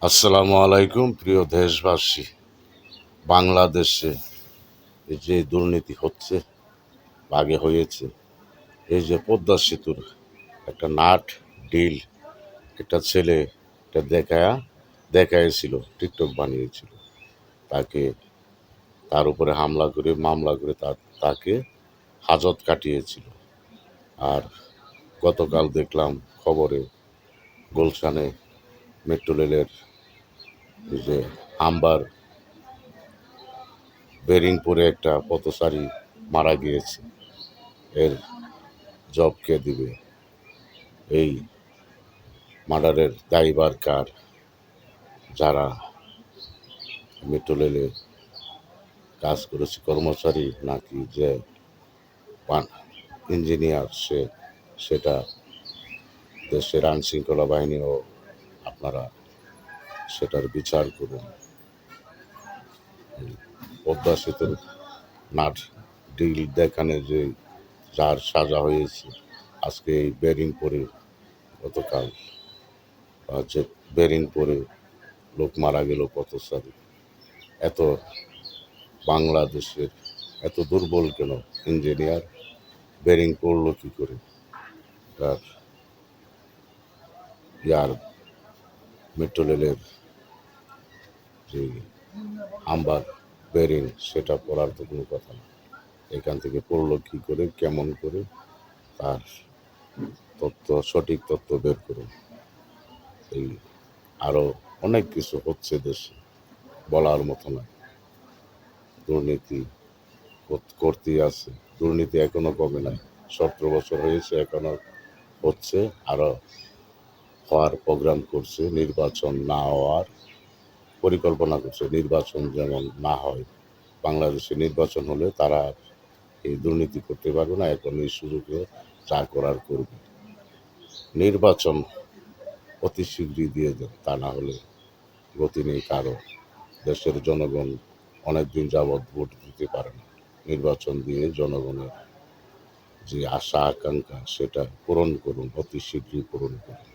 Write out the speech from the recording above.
আসসালামু আলাইকুম প্রিয় দেশবাসী। বাংলাদেশে এই যে দুর্নীতি হচ্ছে, আগে হয়েছে, এই যে পদ্মা সেতুর একটা নাট ডিল, একটা ছেলে এটা দেখাইছিল, টিকটক বানিয়েছিল, তাকে তার উপরে হামলা করে মামলা করে তাকে হাজত কাটিয়েছিল। আর গতকাল দেখলাম খবরে গুলশানে মেট্রো রেলের এই যে হামবার বেরিং পরে একটা পথচারী মারা গিয়েছে। এর জব কে দিবে? এই মার্ডারের দায়ভার কার? যারা মেট্রো রেলে কাজ করেছে কর্মচারী, নাকি যে ইঞ্জিনিয়ার সেটা দেশের আইন শৃঙ্খলা বাহিনীও আপনারা সেটার বিচার করুন। পদ্মা সেতুর নাট ডিল দেখানে যে যার সাজা হয়েছে, আজকে এই বেরিং পরে গতকাল যে বেরিং পরে লোক মারা গেল পথচারী। এত বাংলাদেশের এত দুর্বল কেন ইঞ্জিনিয়ার? বেরিং পড়লো কি করে? আর ইয়ার মেট্রো রেলের যে হাম্বার বেরিং, সেটা পড়ার তো কোনো কথা না। এখান থেকে পড়লো কি করে, কেমন করে, তার সঠিক তথ্য বের করুন। এই আরও অনেক কিছু হচ্ছে দেশে, বলার মতো নয়। দুর্নীতি করতেই আছে, দুর্নীতি এখনো কমে নাই। 17 বছর হয়েছে, এখনো হচ্ছে, আরো হওয়ার প্রোগ্রাম করছে। নির্বাচন না হওয়ার পরিকল্পনা করছে, নির্বাচন যেমন না হয়। বাংলাদেশে নির্বাচন হলে তারা এই দুর্নীতি করতে পারবে না। এখন এই সুযোগে যা করার করবে। নির্বাচন অতি শীঘ্রই দিয়ে দেন, তা না হলে গতি নেই কারো। দেশের জনগণ অনেকদিন যাবৎ ভোট দিতে পারে না। নির্বাচন দিয়ে জনগণের যে আশা আকাঙ্ক্ষা, সেটা পূরণ করুন, অতি শীঘ্রই পূরণ করুন।